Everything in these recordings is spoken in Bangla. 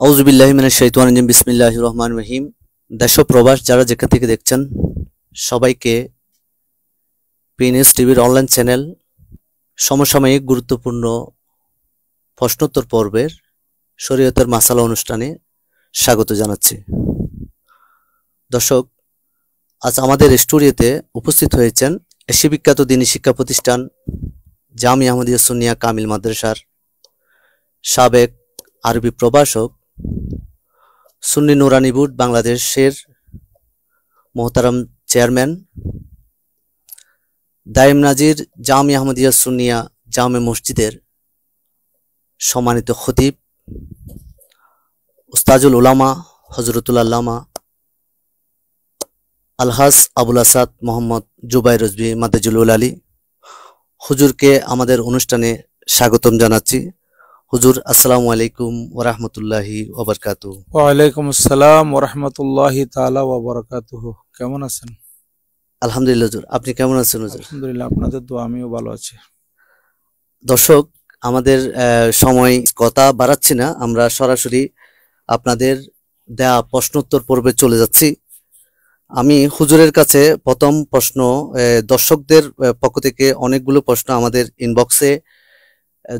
আউযুবিল্লাহি মিনাশ শাইতানির রাজিম বিসমিল্লাহির রহমানির রহিম। দেশ ও প্রবাস যারা যেখান থেকে দেখছেন সবাইকে পিএনএস টিভির অনলাইন চ্যানেল সমসাময়িক গুরুত্বপূর্ণ প্রশ্নোত্তর পর্বের শরীয়তের মাসালা অনুষ্ঠানে স্বাগত জানাচ্ছি। দর্শক, আজ আমাদের স্টুডিওতে উপস্থিত হয়েছেন এশিয়া বিখ্যাত দ্বীনি শিক্ষা প্রতিষ্ঠান জামিয়া আহমদিয়া সুন্নিয়া কামিল মাদ্রাসার সাবেক আরবি প্রভাষক, সুন্নি নুরানি বোর্ড বাংলাদেশের মোহতারাম চেয়ারম্যান, দাইম নাজির জামিয়া আহমদিয়া সুন্নিয়া জামে মসজিদের সম্মানিত খতিব উস্তাজুল উলামা হযরতুল আল্লামা আলহাজ আবুল আসাদ মোহাম্মদ জুবাইর রজভী মাদাজুল আলী হুজুরকে আমাদের অনুষ্ঠানে স্বাগতম জানাচ্ছি। হুজুর, আসসালামু আলাইকুম ওয়া রাহমাতুল্লাহি ওয়া বারাকাতুহু। ওয়া আলাইকুম আসসালাম ওয়া রাহমাতুল্লাহি তাআলা ওয়া বারাকাতুহু। কেমন আছেন? আলহামদুলিল্লাহ হুজুর, আপনি কেমন আছেন হুজুর? আলহামদুলিল্লাহ, আপনাদের দোয়া আমিও ভালো আছি। দর্শক, আমাদের সময় কথা বাড়াচ্ছি না, আমরা সরাসরি আপনাদের দেয়া প্রশ্নোত্তর পর্বে চলে যাচ্ছি। আমি হুজুরের কাছে প্রথম প্রশ্ন, দর্শকদের পক্ষ থেকে অনেকগুলো প্রশ্ন আমাদের ইনবক্সে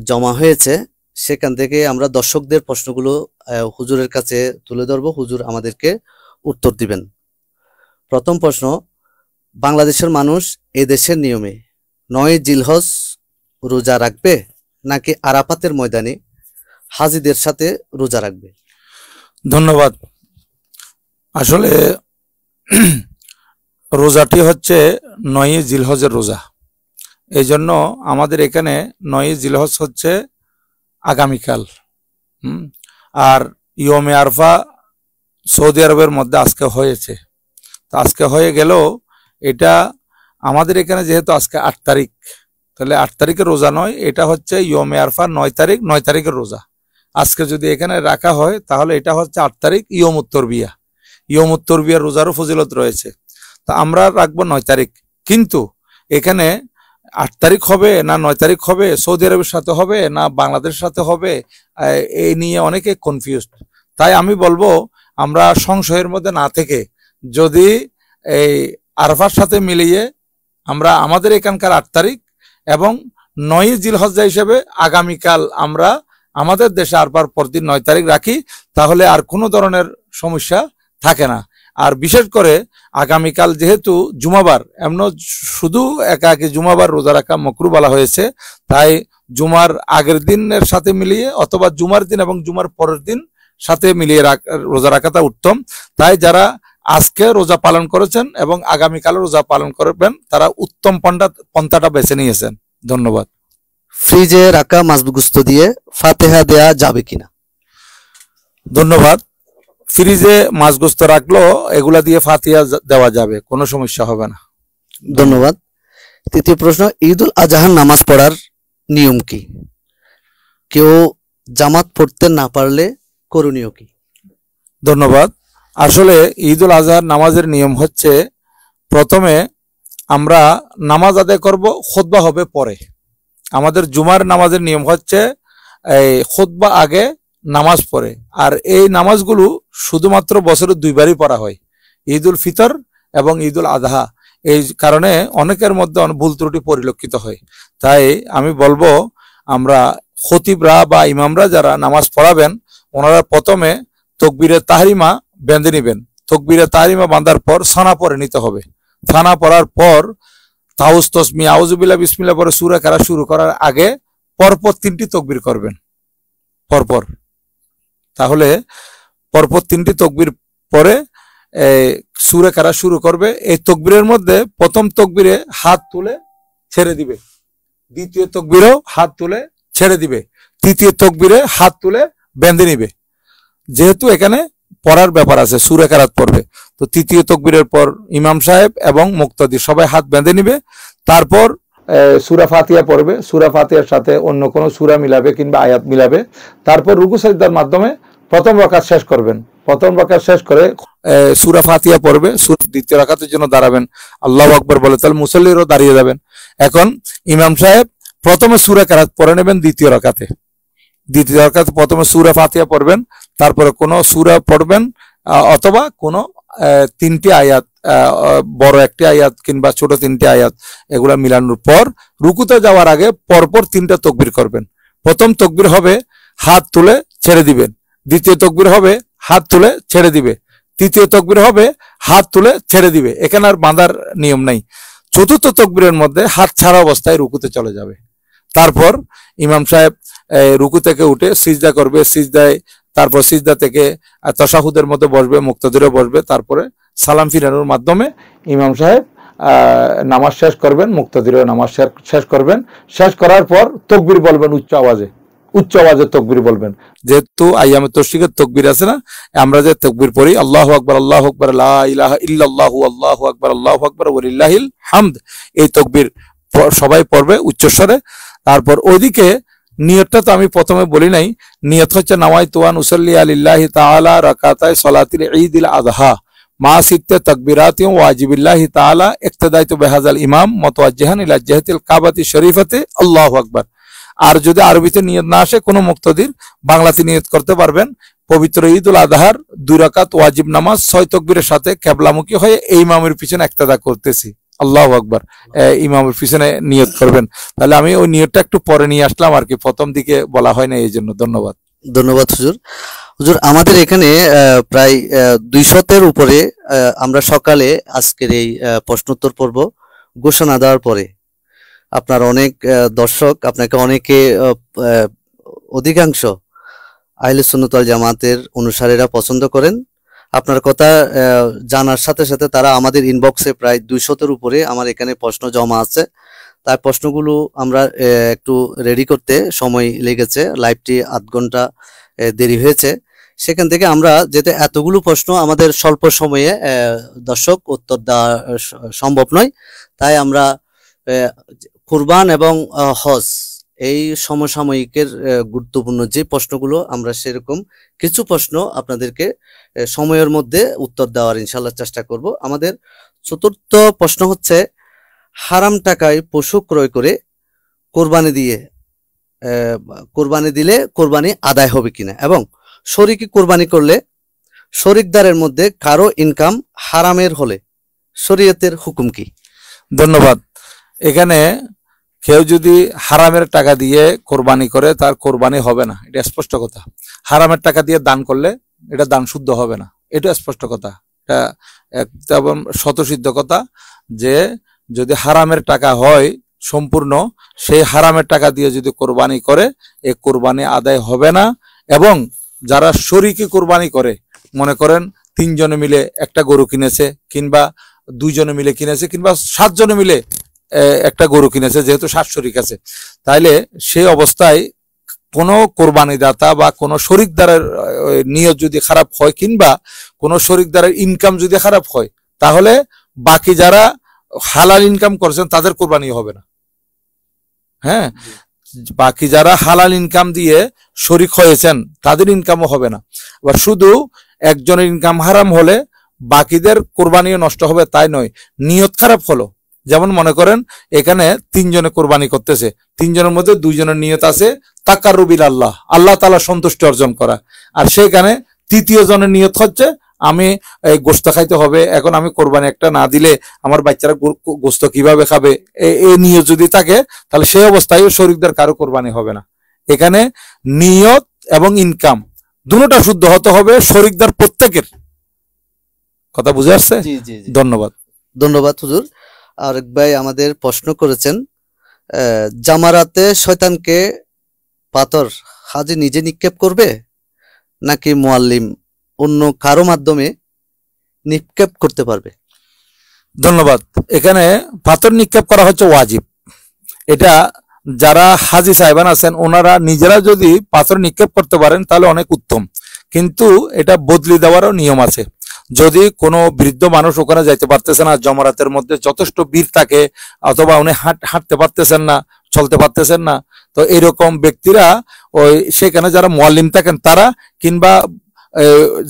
জমা হয়েছে, সেখান থেকে আমরা দর্শকদের প্রশ্নগুলো হুজুরের কাছে তুলে ধরবো, হুজুর আমাদেরকে উত্তর দিবেন। প্রথম প্রশ্ন, বাংলাদেশের মানুষ এই দেশের নিয়মে 9 জিলহজ রোজা রাখবে নাকি আরাফাতের ময়দানে হাজিদের সাথে রোজা রাখবে? ধন্যবাদ। আসলে রোজাটি হচ্ছে 9 জিলহজের রোজা। এই জন্য আমাদের এখানে 9 জিলহজ হচ্ছে আগামীকাল, আর ইয়মে আরফা সৌদি আরবের মধ্যে আজকে হয়েছে। তো আজকে হয়ে গেল, এটা আমাদের এখানে যেহেতু আজকে 8 তারিখ, তাহলে 8 তারিখের রোজা নয়, এটা হচ্ছে ইয়মে আরফা 9 তারিখ, 9 তারিখের রোজা। আজকে যদি এখানে রাখা হয় তাহলে এটা হচ্ছে 8 তারিখ ইয়মুত্তরবিয়া। ইয়মুত্তরবিয়ার রোজারও ফজিলত রয়েছে। তো আমরা রাখবো 9 তারিখ, কিন্তু এখানে 8 তারিখ হবে না 9 তারিখ হবে, সৌদি আরবের সাথে হবে না বাংলাদেশের সাথে হবে, এই নিয়ে অনেকে কনফিউজড। তাই আমি বলবো, আমরা সংশয়ের মধ্যে না থেকে যদি এই আরফার সাথে মিলিয়ে আমরা আমাদের এখানকার 8 তারিখ এবং 9 জিলহজ্জা হিসেবে আগামীকাল আমরা আমাদের দেশে আরফার পরদিন 9 তারিখ রাখি, তাহলে আর কোনো ধরনের সমস্যা থাকে না। আর বিশেষ করে আগামীকাল যেহেতু জুমাবার, এমন শুধু একাকি জুমাবার রোজা রাখা মাকরুহ বলা হয়েছে, তাই জুমার আগের দিনের সাথে মিলিয়ে অথবা জুমার দিন এবং জুমার পরের দিন সাথে মিলিয়ে রোজা রাখাটা উত্তম। তাই যারা আজকে রোজা পালন করেছেন এবং আগামীকাল রোজা পালন করবেন, তারা উত্তম পন্থাটা বেছে নিয়েছেন। ধন্যবাদ। ফ্রিজে রাখা মাছগুস্ত দিয়ে ফাতেহা দেয়া যাবে কিনা? ধন্যবাদ। ফ্রিজে মাছগোস্ত রাখলো, এগুলা দিয়ে ফাতিহা দেওয়া যাবে, কোনো সমস্যা হবে না। ধন্যবাদ। তৃতীয় প্রশ্ন, ঈদুল আজহার নামাজ পড়ার নিয়ম কি? কেউ জামাত পড়তে না পারলে করণীয় কি? ধন্যবাদ। আসলে ঈদুল আজহার নামাজের নিয়ম হচ্ছে, প্রথমে আমরা নামাজ আদায় করব, খুতবা হবে পরে। আমাদের জুমার নামাজের নিয়ম হচ্ছে এই খুতবা আগে, নামাজ পড়ে। আর এই নামাজগুলো শুধুমাত্র বছরে 2 বারই পড়া হয়, ঈদুল ফিতর এবং ঈদুল আজহা। এই কারণে অনেকের মধ্যে ভুল ত্রুটি পরিলক্ষিত হয়। তাই আমি বলবো, আমরা খতিবরা বা ইমামরা যারা নামাজ পড়াবেন, ওনারা প্রথমে তাকবীরে তাহরিমা বেঁধে নেবেন। তাকবীরে তাহরিমা বাঁধার পর সানা পড়ে নিতে হবে। সানা পড়ার পর তাউস তসমি আউযুবিল্লাহ বিসমিল্লাহ পরে সূরা কারা শুরু করার আগে পরপর 3টি তাকবীর করবেন, পরপর। তাহলে পরপর 3টি তাকবীর পরে সূরা কারা শুরু করবে। এই তাকবীরের মধ্যে প্রথম তাকবীরে হাত তুলে ছেড়ে দিবে, দ্বিতীয় তাকবীরেও হাত তুলে ছেড়ে দিবে, তৃতীয় তাকবীরে হাত তুলে বেঁধে নিবে। যেহেতু এখানে পড়ার ব্যাপার আছে, সূরা কারাত পড়বে, তো তৃতীয় তাকবীরের পর ইমাম সাহেব এবং মুক্তাদি সবাই হাত বেঁধে নিবে। তারপর সূরা ফাতিহা পড়বে, সূরা ফাতিহার সাথে অন্য কোনো সূরা মিলাবে কিংবা আয়াত মিলাবে। তারপর রুকু সাজদার মাধ্যমে প্রথম রাকাত শেষ করবেন। প্রথম রাকাত শেষ করে সূরা ফাতিহা পড়বে, দ্বিতীয় রাকাতের জন্য দাঁড়াবেন, আল্লাহু আকবার বলে, তাহলে মুসল্লিরও দাঁড়িয়ে যাবেন। এখন ইমাম সাহেব প্রথমে সূরা কারাত পড়ে নেবেন দ্বিতীয় রাকাতে, দ্বিতীয় রাকাতে প্রথমে সূরা ফাতিহা পড়বেন, তারপরে কোনো সূরা পড়বেন, অথবা কোনো 3টি আয়াত, বড় একটি আয়াত কিংবা ছোট 3টি আয়াত, এগুলা মিলানোর পর রুকুতে যাওয়ার আগে পরপর 3টা তাকবীর করবেন। প্রথম তাকবীর হবে হাত তুলে ছেড়ে দিবেন, দ্বিতীয় তাকবীর হবে হাত তুলে ছেড়ে দিবে, তৃতীয় তাকবীর হবে হাত তুলে ছেড়ে দিবে। এখানে আর বাঁধার নিয়ম নাই। চতুর্থ তাকবীরের মধ্যে হাত ছাড়া অবস্থায় রুকুতে চলে যাবে। তারপর ইমাম সাহেব রুকু থেকে উঠে সিজদা করবে, সিজদায়, তারপর সিজদা থেকে তাশাহুদের মধ্যে বসবে, মুক্তাদিরে বসবে, তারপরে সালাম ফিরানোর মাধ্যমে ইমাম সাহেব নামাজ শেষ করবেন, মুক্তাদিরে নামাজ শেষ করবেন। শেষ করার পর তাকবীর বলবেন উচ্চ আওয়াজে, উচ্চ আওয়াজে তাকবীর বলবেন। যেহেতু আইয়ামে তাশরিকের তাকবীর আছে না, আমরা যে তাকবীর পড়ি আল্লাহু আকবার, আল্লাহু আকবার, লা ইলাহা ইল্লাল্লাহু, আল্লাহু আকবার, আল্লাহু আকবার, ওয়ালিল্লাহিল হামদ, এই তাকবীর সবাই পড়বে উচ্চস্বরে। তারপর ওইদিকে নিয়তটা তো আমি প্রথমে বলি নাই, নিয়ত হচ্ছে নাওয়াইতু আন উসাল্লি লিল্লাহি তাআলা রাকাতাই সলাতিল ঈদিল আযহা মা সিত্তে তাকবীরাতি ওয়াজিবিল্লাহি তাআলা ইক্তদাইতু বিহাযাল ইমাম মুতাওয়াজ্জিহান ইলা জিহাতিল কাবাতি শরীফাতি আল্লাহু আকবার। আর যদি আরবিতে নিয়ত না আসে, কোনো মুক্তাদির বাংলাতে নিয়ত করতে পারবেন। পবিত্র ঈদুল আযহার 2 রাকাত ওয়াজিব নামাজ 6 তাকবীরের সাথে কিবলামুখী হয়ে এই ইমামের পিছনে ইক্তদা করতেছি, আল্লাহু আকবার, ইমামের পিছনে নিয়ত করবেন। তাহলে আমি ওই নিয়তটা একটু পরে নিয়ে আসলাম আর কি, প্রথম দিকে বলা হয় না, এই জন্য। ধন্যবাদ। ধন্যবাদ হুজুর। হুজুর, আমাদের এখানে প্রায় 200-এর উপরে আমরা সকালে আজকের এই প্রশ্নোত্তর পর্ব ঘোষণা দেওয়ার পরে আপনার অনেক দর্শক, আপনাকে অনেকে অধিকাংশ আহলে সুন্নাত ওয়াল জামাতের অনুসারীরা পছন্দ করেন। আপনার কথা জানার সাথে সাথে তারা আমাদের ইনবক্সে প্রায় 200-এর উপরে আমার এখানে প্রশ্ন জমা আছে। তাই প্রশ্নগুলো আমরা একটু রেডি করতে সময় লেগেছে, লাইভটি আধ ঘন্টা দেরি হয়েছে। সেখান থেকে আমরা যেতে এতগুলো প্রশ্ন আমাদের স্বল্প সময়ে দর্শক উত্তর দেওয়া সম্ভব নয়, তাই আমরা কুরবান এবং হজ এই সমসাময়িকের গুরুত্বপূর্ণ যে প্রশ্নগুলো, আমরা সেরকম কিছু প্রশ্ন আপনাদেরকে সময়ের মধ্যে উত্তর দেওয়ার ইনশাল্লাহ চেষ্টা করব। আমাদের চতুর্থ প্রশ্ন হচ্ছে, হারাম টাকায় পশু ক্রয় করে কোরবানি দিলে কোরবানি আদায় হবে কিনা, এবং শরীকি কোরবানি করলে শরিকদারের মধ্যে কারো ইনকাম হারামের হলে শরীয়তের হুকুম কি? ধন্যবাদ। এখানে কেউ যদি হারামের টাকা দিয়ে কোরবানি করে, তার কোরবানি হবে না, এটা স্পষ্ট কথা। হারামের টাকা দিয়ে দান করলে এটা দান শুদ্ধ হবে না, এটা স্পষ্ট কথা। এটা একদম শতসিদ্ধ কথা যে যদি হারামের টাকা হয় সম্পূর্ণ, সেই হারামের টাকা দিয়ে যদি কোরবানি করে, এই কোরবানি আদায় হবে না। এবং যারা শরীকি কোরবানি করে, মনে করেন 3 জনে মিলে একটা গরু কিনেছে, কিংবা 2 জনে মিলে কিনেছে, কিংবা 7 জনে মিলে একটা গরু কিনেছে, যেহেতু 7 শরিক আছে, তাইলে সেই অবস্থায় কোনো কোরবানি দাতা বা কোনো শরিকদারের নিয়ত যদি খারাপ হয়, কিংবা কোনো শরিকদারের ইনকাম যদি খারাপ হয়, তাহলে বাকি যারা হালাল ইনকাম করছেন তাদের কোরবানি হবে না। হ্যাঁ, বাকি যারা হালাল ইনকাম দিয়ে শরিক হয়েছেন তাদের ইনকামও হবে না। আবার শুধু একজনের ইনকাম হারাম হলে বাকিদের কোরবানিও নষ্ট হবে তাই নয়, নিয়ত খারাপ হলো। যেমন মনে করেন এখানে 3 জনে কোরবানি করতেছে, 3 জনের মধ্যে 2 জনের নিয়ত আছে তাকাররুবিল আল্লাহ, আল্লাহ তাআলা সন্তুষ্টি অর্জন করা, আর সেখানে 3য় জনের নিয়ত হচ্ছে আমি এই গোশত খাইতে হবে, এখন আমি কোরবানি একটা না দিলে আমার বাচ্চারা গোশত কিভাবে খাবে, এই নিয়ত যদি থাকে, তাহলে সেই অবস্থায় শরিকদের কারো কোরবানি হবে না। এখানে নিয়ত এবং ইনকাম দুটোটা শুদ্ধ হতে হবে, শরিকদার প্রত্যেকের। কথা বুঝে আসছে? জি জি জি, ধন্যবাদ। ধন্যবাদ হুজুর। আরেক ভাই আমাদের প্রশ্ন করেছেন, জামারাতে শয়তানকে পাথর হাজি নিজে নিক্ষেপ করবে নাকি মুআল্লিম অন্য কারো মাধ্যমে নিক্ষেপ করতে পারবে? ধন্যবাদ। এখানে পাথর নিক্ষেপ করা হচ্ছে ওয়াজিব। এটা যারা হাজি সাহেবান আছেন ওনারা নিজেরা যদি পাথর নিক্ষেপ করতে পারেন তাহলে অনেক উত্তম, কিন্তু এটা বদলি দেওয়ারও নিয়ম আছে। যদি কোনো বৃদ্ধ মানুষ ওখানে যাইতে পারতেছে না, জমারাতের মধ্যে যথেষ্ট ভিড় থাকে, অথবা উনি হাঁটতে পারতেছেন না, চলতে পারতেছেন না, তো এরকম ব্যক্তিরা ওই সেখানে যারা মুআল্লিম থাকেন তারা, কিংবা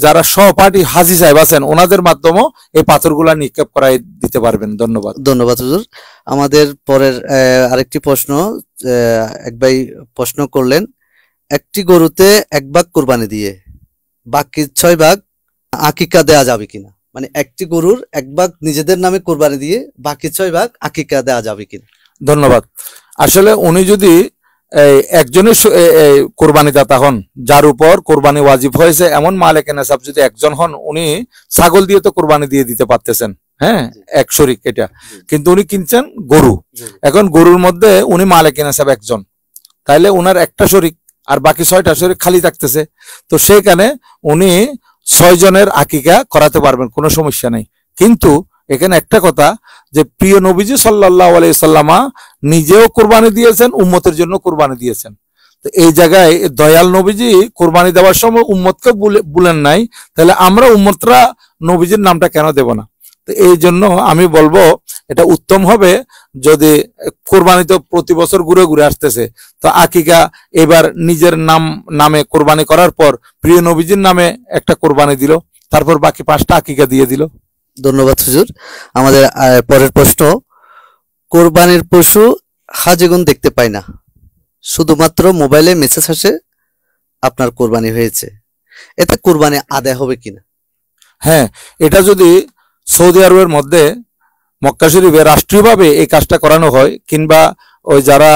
যারা সহপাঠী হাজি সাহেব আছেন ওনাদের মাধ্যমেও এই পাথরগুলা নিক্ষেপ করাই দিতে পারবেন। ধন্যবাদ। ধন্যবাদ হুজুর। আমাদের পরের আরেকটি প্রশ্ন, এক ভাই প্রশ্ন করলেন, একটি গরুতে 1 ভাগ কোরবানি দিয়ে বাকি 6 ভাগ আকিকা দেয়া যাবে কিনা, মানে একটি গরুর 1 ভাগ নিজেদের নামে কোরবানি দিয়ে বাকি 6 ভাগ আকিকা দেয়া যাবে কিনা? ধন্যবাদ। আসলে উনি যদি একজনের কোরবানি দাতা হন, যার উপর কোরবানি ওয়াজিব হয়েছে এমন মালিক নেসাব যদি একজন হন, উনি ছাগল দিয়ে তো কোরবানি দিয়ে দিতে পারতেছেন, হ্যাঁ, এক শরিক এটা, কিন্তু উনি কিনছেন গরু। এখন গরুর মধ্যে উনি মালিক নেসাব একজন, তাইলে উনার একটা শরিক আর বাকি 6টা শরিক খালি থাকতেছে। তো সেখানে উনি 6 জনের আকিকা করাতে পারবেন, কোনো সমস্যা নেই। কিন্তু এখানে একটা কথা, যে প্রিয় নবীজি সাল্লাল্লাহু আলাইহি সাল্লামা নিজেও কোরবানি দিয়েছেন, উম্মতের জন্য কোরবানি দিয়েছেন। তো এই জায়গায় দয়াল নবীজি কোরবানি দেওয়ার সময় উম্মতকে বলেন নাই, তাহলে আমরা উম্মতরা নবীজির নামটা কেন দেব না? তো এই জন্য আমি বলবো এটা উত্তম হবে যদি কোরবানি তো প্রতি বছর ঘুরে ঘুরে আসতেছে, তো আকিকা এবার নিজের নামে কোরবানি করার পর প্রিয় নবীজির নামে একটা কোরবানি দিল, তারপর বাকি 5টা আকিকা দিয়ে দিল। ধন্যবাদ হুজুর। আমাদের পরের প্রশ্ন, কোরবানির পশু হাজিগণ দেখতে পায় না, শুধুমাত্র মোবাইলে মেসেজ আসে আপনার কোরবানি হয়েছে, এতে কোরবানি আদায় হবে কিনা? হ্যাঁ, এটা যদি সৌদি আরবের মধ্যে মক্কা শরীফে রাষ্ট্রীয়ভাবে এই কাজটা করানো হয়, কিংবা ওই যারা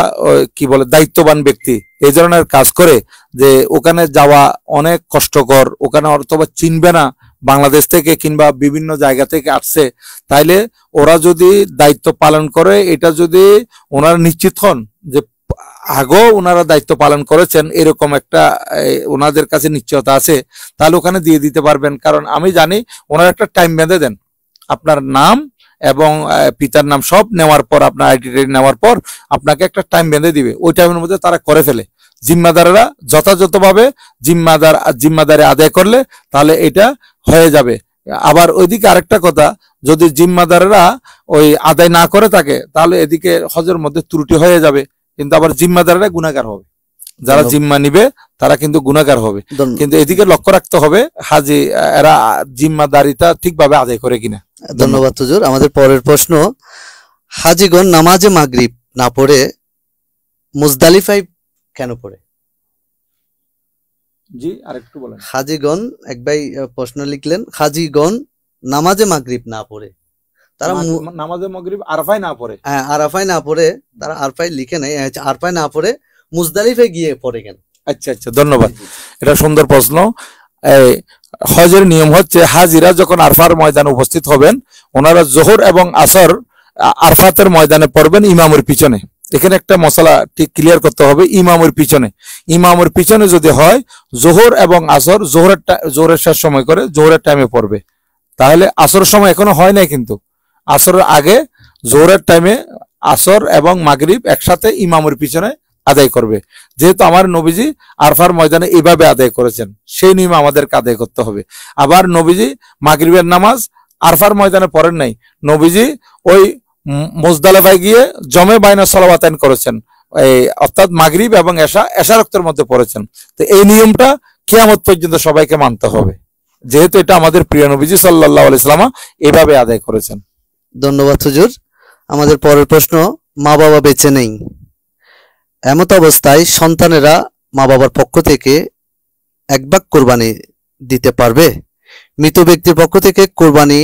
কি বলে দায়িত্ববান ব্যক্তি এই ধরনের কাজ করে, যে ওখানে যাওয়া অনেক কষ্টকর, ওখানে অথবা চিনবে না বাংলাদেশ থেকে কিংবা বিভিন্ন জায়গা থেকে আসছে, তাইলে ওরা যদি দায়িত্ব পালন করে, এটা যদি ওনারা নিশ্চিত হন যে আগেও ওনারা দায়িত্ব পালন করেছেন, এরকম একটা ওনাদের কাছে নিশ্চয়তা আছে, তাহলে ওখানে দিয়ে দিতে পারবেন। কারণ আমি জানি ওনারা একটা টাইম বেঁধে দেন, আপনার নাম এবং পিতার নাম সব নেওয়ার পর, আপনার আইডেন্টিটি নেওয়ার পর আপনাকে একটা টাইম বেঁধে দিবে, ওই টাইমের মধ্যে তারা করে ফেলে। জিম্মাদারেরা যথাযথভাবে জিম্মাদারি আদায় করলে তাহলে এটা হয়ে যাবে। আবার ওইদিকে আরেকটা কথা, যদি জিম্মাদারেরা ওই আদায় না করে থাকে, তাহলে এদিকে হজের মধ্যে ত্রুটি হয়ে যাবে, কিন্তু আবার জিম্মাদারেরা গুনাহগার হবে, যারা জিম্মা নিবে তারা কিন্তু গুনাহগার হবে। কিন্তু এদিকে লক্ষ্য রাখতে হবে হাজি এরা জিম্মাদারিটা ঠিকভাবে আদায় করে কিনা। ধন্যবাদ হুজুর। আমাদের পরের প্রশ্ন, হাজিগণ নামাজে মাগরিব না পড়ে মুজদালিফায় কেন পড়ে? জি, আরেকটু বলেন। হাজিগণ এক ভাই প্রশ্ন লিখলেন, হাজিগণ নামাজে মাগরিব না পড়ে, তারা নামাজে মাগরিব আরাফায় না পড়ে, হ্যাঁ আরাফায় না পড়ে, তারা আরাফায় লিখে নাই, আরাফায় না পড়ে মুজদালিফায় গিয়ে পড়ে কেন? আচ্ছা আচ্ছা, ধন্যবাদ, এটা সুন্দর প্রশ্ন। হজের নিয়ম হচ্ছে হাজিরা যখন আরফার ময়দানে উপস্থিত হবেন, ওনারা জোহর এবং আসর আরফাতের ময়দানে পড়বেন ইমামের পিছনে। এখানে একটা মশলা ঠিক ক্লিয়ার করতে হবে, ইমামের পিছনে যদি হয় জোহর এবং আসর, জোহরের শেষ সময় করে জোহরের টাইমে পড়বে, তাহলে আসরের সময় এখনো হয় নাই, কিন্তু আসরের আগে জোহরের টাইমে আসর এবং মাগরিব একসাথে ইমামের পিছনে আদায় করবে। যেহেতু আমার নবীজি আরফার ময়দানে এইভাবে আদায় করেছেন, সেই নিয়ম আমাদেরকে আদায় করতে হবে। আবার নবীজি মাগরিবের নামাজ আরফার ময়দানে পড়েন নাই, নবীজি ওই মুজদালিফায় গিয়ে জমে বাইনা সালাওয়াতাইন করেছেন, অর্থাৎ মাগরিব এবং এশা রক্তের মধ্যে পড়েছেন। তো এই নিয়মটা কিয়ামত পর্যন্ত সবাইকে মানতে হবে, যেহেতু এটা আমাদের প্রিয় নবীজি সাল্লাল্লাহু আলাইহি সাল্লাম এভাবে আদায় করেছেন। ধন্যবাদ হুজুর। আমাদের পরের প্রশ্ন, মা বাবা বেঁচে নেই, এমত অবস্থায় সন্তানেরা মা বাবার পক্ষ থেকে 1 ভাগ কোরবানি দিতে পারবে? মৃত ব্যক্তির পক্ষ থেকে কোরবানি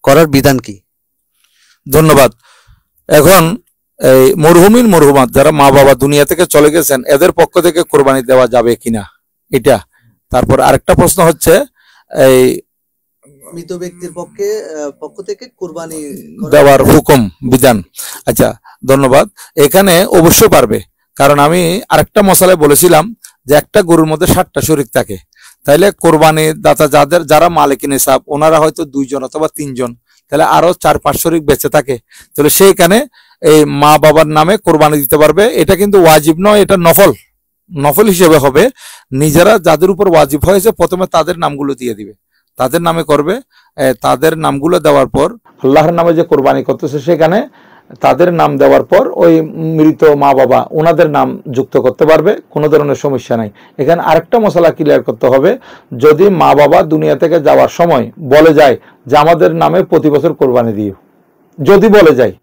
করার বিধান কি? ধন্যবাদ। এখন এই মরহুমাত যারা মা বাবা দুনিয়া থেকে চলে গেছেন, এদের পক্ষ থেকে কোরবানি দেওয়া যাবে কিনা এটা। তারপর আরেকটা প্রশ্ন হচ্ছে এই মৃত ব্যক্তির পক্ষ থেকে কোরবানি দেওয়ার হুকুম বিধান। আচ্ছা, ধন্যবাদ। এখানে অবশ্যই পারবে, কারণ আমি আরেকটা মশলায় বলেছিলাম যে একটা গরুর মধ্যে 7টা শরিক থাকে, তাইলে কোরবানি দাতা যারা মালিক নিসাব ওনারা হয়তো 2 জন অথবা 3 জন, তাহলে আরো 4-5 শরিক বেঁচে থাকে, তাহলে সেইখানে এই মা বাবার নামে কোরবানি দিতে পারবে। এটা কিন্তু ওয়াজিব নয়, এটা নফল হিসেবে হবে। নিজেরা যাদের উপর ওয়াজিব হয়েছে প্রথমে তাদের নামগুলো দিয়ে দিবে, তাদের নামে করবে। তাদের নামগুলো দেওয়ার পর আল্লাহর নামে যে কোরবানি করতেছে সেখানে তাদের নাম দেওয়ার পর ওই মৃত মা বাবা ওনাদের নাম যুক্ত করতে পারবে, কোনো ধরনের সমস্যা নাই। এখানে আরেকটা মশলা ক্লিয়ার করতে হবে, যদি মা বাবা দুনিয়া থেকে যাওয়ার সময় বলে যায় যে আমাদের নামে প্রতি বছর কোরবানি দিও, যদি বলে যায়,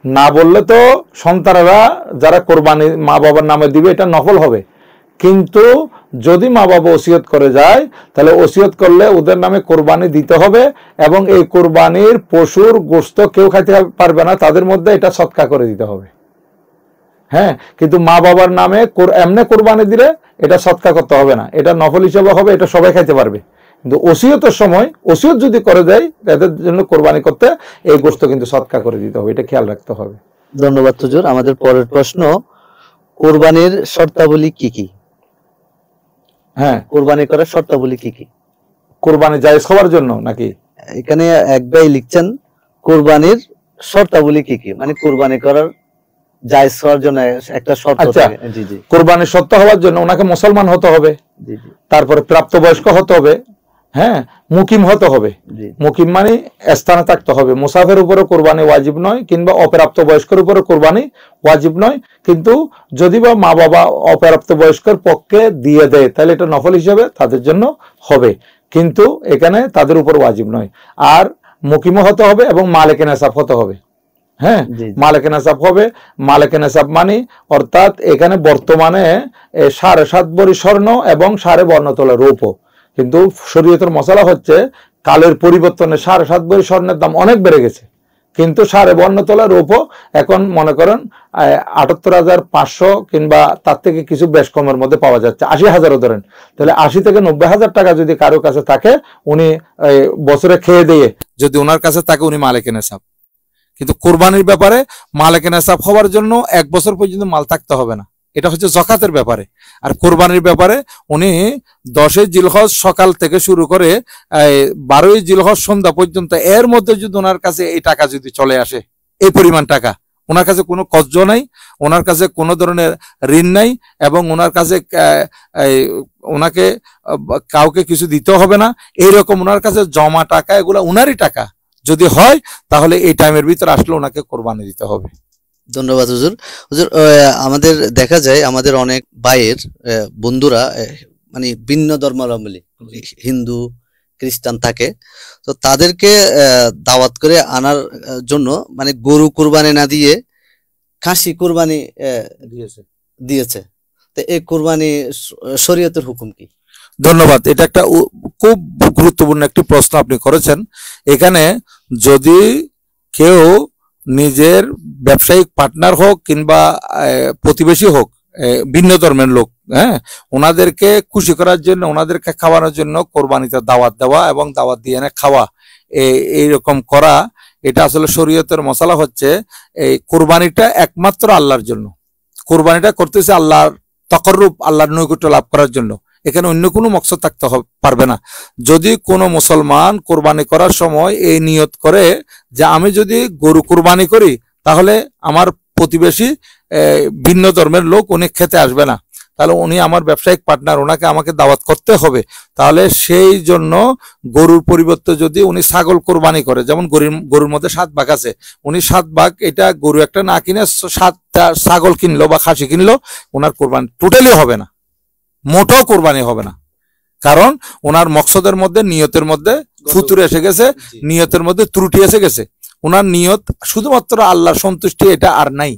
না বললে তো সন্তানেরা যারা কোরবানি মা বাবার নামে দিবে এটা নফল হবে, কিন্তু যদি মা বাবা ওসিয়ত করে যায় তাহলে ওসিয়ত করলে ওদের নামে কোরবানি দিতে হবে, এবং এই কোরবানির পশুর গোশত কেউ খাইতে পারবে না, তাদের মধ্যে এটা সৎকা করে দিতে হবে। হ্যাঁ, কিন্তু মা বাবার নামে এমনি কোরবানি দিলে এটা সৎকা করতে হবে না, এটা নফল হিসেবে হবে, এটা সবাই খাইতে পারবে। কিন্তু ওসিয়তের সময় ওসিয়ত যদি করে দেয় তাদের জন্য কোরবানি করতে, এই গোশত কিন্তু সৎকা করে দিতে হবে, এটা খেয়াল রাখতে হবে। ধন্যবাদ হুজুর। আমাদের পরের প্রশ্ন, কোরবানির শর্তাবলী কি কি? হ্যাঁ, কোরবানি করার শর্তাবলী কি কি? কোরবানি জায়েজ হওয়ার জন্য নাকি? এখানে এক ভাই লিখছেন কোরবানির শর্তাবলী কি কি, মানে কোরবানি করার জায়েজ হওয়ার জন্য একটা শর্ত থাকে। জি জি। কোরবানির সত্য হওয়ার জন্য ওনাকে মুসলমান হতে হবে, জি জি। তারপরে প্রাপ্তবয়স্ক হতে হবে, হ্যাঁ, মুকিম হতে হবে। জি। মুকিম মানে স্থানে থাকতে হবে। মুসাফের উপরে কোরবানি ওয়াজিব নয়, কিংবা অপ্রাপ্ত বয়স্কের উপরে কোরবানি ওয়াজিব নয়। কিন্তু যদি বা মা বাবা অপ্রাপ্ত বয়স্কের পক্ষে দিয়ে দেয় তাহলে এটা নফল হিসেবে তাদের জন্য হবে, কিন্তু এখানে তাদের উপর ওয়াজিব নয়। আর মুকিমও হতে হবে এবং মালিকে নেসাব হতে হবে। হ্যাঁ, মালিকে নেসাব হবে। মালিকে নেসাব মানে অর্থাৎ এখানে বর্তমানে 7.5 ভরি স্বর্ণ এবং 7.5 বর্ণতলা রৌপ্য, কিন্তু শরীয়তের মশলা হচ্ছে কালের পরিবর্তনে 7.5 ভরি স্বর্ণের দাম অনেক বেড়ে গেছে, কিন্তু 7.5 বর্ণতলা রৌপ্য এখন মনে করেন 78,500 কিংবা তার থেকে কিছু বেশ কমের মধ্যে পাওয়া যাচ্ছে। 80,000ও ধরেন, তাহলে 80 থেকে 90,000 টাকা যদি কারো কাছে থাকে, উনি বছরে খেয়ে দিয়ে যদি ওনার কাছে থাকে, উনি মালিকে নেসাব। কিন্তু কোরবানির ব্যাপারে মালিকে নেসাব হওয়ার জন্য 1 বছর পর্যন্ত মাল থাকতে হবে না, এটা হচ্ছে যাকাতের ব্যাপারে। আর কোরবানির ব্যাপারে উনি 10 জিলহজ সকাল থেকে শুরু করে 12 জিলহজ সন্ধ্যা পর্যন্ত, এর মধ্যে যদি ওনার কাছে এই টাকা যদি চলে আসে, এই পরিমাণ টাকা, ওনার কাছে কোনো কর্জ নাই, ওনার কাছে কোনো ধরনের ঋণ নাই, এবং ওনার কাছে ওনাকে কাউকে কিছু দিতে হবে না, এইরকম ওনার কাছে জমা টাকা, এগুলা ওনারই টাকা যদি হয়, তাহলে এই টাইমের ভিতরে আসলে ওনাকে কোরবানি দিতে হবে। ধন্যবাদ হুজুর। হুজুর, আমাদের দেখা যায় আমাদের অনেক ভাইয়ের বন্ধুরা মানে ভিন্ন ধর্মাবলম্বী, হিন্দু খ্রিস্টান থাকে, তো তাদেরকে দাওয়াত করে আনার জন্য মানে গরু কুরবানি না দিয়ে খাসি কুরবানি দিয়েছে। তো এই কুরবানি শরীয়তের হুকুম কি? ধন্যবাদ। এটা একটা খুব গুরুত্বপূর্ণ একটি প্রশ্ন আপনি করেছেন। এখানে যদি কেউ নিজের ব্যবসায়িক পার্টনার হোক কিংবা প্রতিবেশী হোক, ভিন্ন ধর্মের লোক, হ্যাঁ, ওনাদেরকে খুশি করার জন্য, ওনাদেরকে খাওয়ানোর জন্য কোরবানিতে দাওয়াত দেওয়া এবং দাওয়াত দিয়ে এনে খাওয়া, এইরকম করা, এটা আসলে শরীয়তের মশলা হচ্ছে এই কোরবানিটা একমাত্র আল্লাহর জন্য। কোরবানিটা করতেছে আল্লাহর তাকাররুব, আল্লাহর নৈকট্য লাভ করার জন্য। এখানে অন্য কোনো মকসদ থাকতে পারবে না। যদি কোনো মুসলমান কোরবানি করার সময় এই নিয়ত করে যে আমি যদি গরু কোরবানি করি তাহলে আমার প্রতিবেশী ভিন্ন ধর্মের লোক উনি খেতে আসবে না, তাহলে উনি আমার ব্যবসায়িক পার্টনার, ওনাকে আমাকে দাওয়াত করতে হবে, তাহলে সেই জন্য গরুর পরিবর্তে যদি উনি ছাগল কোরবানি করে, যেমন গরুর মধ্যে 7 ভাগ আছে, উনি 7 ভাগ, এটা গরু একটা না কিনে 7টা ছাগল কিনলো বা খাসি কিনলো, ওনার কোরবানি টোটালি হবে না, মোটেও কোরবানি হবে না। কারণ ওনার মকসদের মধ্যে, নিয়তের মধ্যে ফুতুর এসে গেছে, নিয়তের মধ্যে ত্রুটি এসে গেছে। ওনার নিয়ত শুধুমাত্র আল্লাহর সন্তুষ্টি, এটা আর নাই।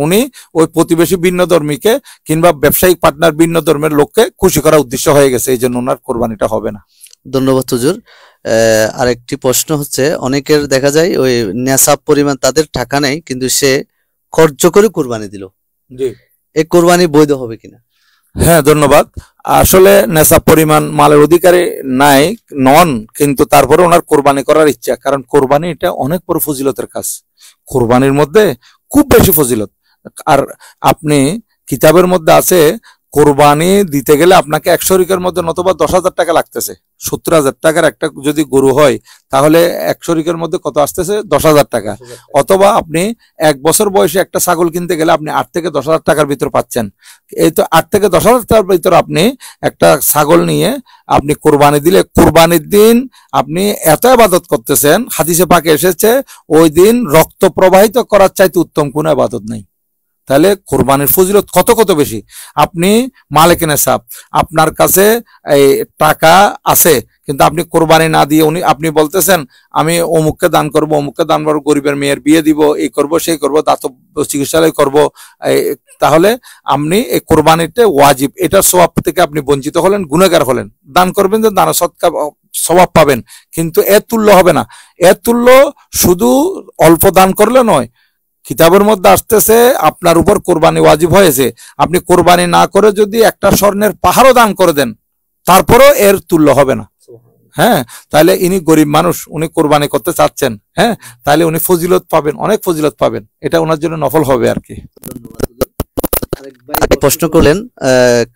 উনি ওই প্রতিবেশী ভিন্ন ধর্মীকে কিংবা ব্যবসায়িক পার্টনার ভিন্ন ধর্মের লোককে খুশি করার উদ্দেশ্য হয়ে গেছে, এই জন্য ওনার কোরবানিটা হবে না। ধন্যবাদ হুজুর। আরেকটি প্রশ্ন হচ্ছে, অনেকের দেখা যায় ওই নেশাব পরিমাণ তাদের টাকা নেই, কিন্তু সে খরচ করে কোরবানি দিল, এই কোরবানি বৈধ হবে কিনা? হ্যাঁ, ধন্যবাদ। আসলে নেশাব পরিমাণ মালের অধিকারী নাই নন, কিন্তু তারপরে ওনার কোরবানি করার ইচ্ছা, কারণ কোরবানি এটা অনেক বড় ফজিলতের কাজ, কোরবানির মধ্যে খুব বেশি ফজিলত। আর আপনি কিতাবের মধ্যে আছে কোরবানি দিতে গেলে আপনাকে 1 শরিকের মধ্যে নতুবা 10,000 টাকা লাগতেছে। 70,000 টাকার একটা যদি গরু হয় তাহলে 1 শরিকের মধ্যে কত আসতেছে? 10,000 টাকা। অথবা আপনি 1 বছর বয়সে একটা ছাগল কিনতে গেলে আপনি 8 থেকে 10,000 টাকার ভিতর পাচ্ছেন। এই তো 8 থেকে 10,000 টাকার ভিতর আপনি একটা ছাগল নিয়ে আপনি কোরবানি দিলে, কোরবানির দিন আপনি এত ইবাদত করতেছেন, হাদিসে পাকে এসেছে ওই দিন রক্ত প্রবাহিত করার চাইতে উত্তম কোনো ইবাদত নেই। তাহলে কোরবানির ফজিলত কত কত বেশি। আপনি মালিকে নেসাব, আপনার কাছে এই টাকা আছে, কিন্তু আপনি কোরবানি না দিয়ে আপনি বলতেছেন আমি অমুককে দান করব, অমুককে দান করবো, গরিবের মেয়ের বিয়ে দিব, এই করব সেই করব, দাতব্য চিকিৎসালয় করব, তাহলে আপনি এই কোরবানিতে ওয়াজিব, এটার সওয়াব থেকে আপনি বঞ্চিত হলেন, গুনাহগার হলেন। দান করবেন যে দান সদকা সওয়াব পাবেন, কিন্তু এর তুল্য হবে না। এর তুল্য শুধু অল্প দান করলে নয়, কিতাবের মধ্যে আসতেছে আপনার উপর কোরবানি ওয়াজিব হয়েছে, আপনি কোরবানি না করে যদি একটা স্বর্ণের পাহাড়ও দান করে দেন তারপরেও এর তুল্য হবে না। হ্যাঁ, তাহলে ইনি গরিব মানুষ, উনি কোরবানি করতে চাচ্ছেন, হ্যাঁ, তাহলে উনি ফজিলত পাবেন, অনেক ফজিলত পাবেন, এটা ওনার জন্য নফল হবে আর কি। প্রশ্ন করলেন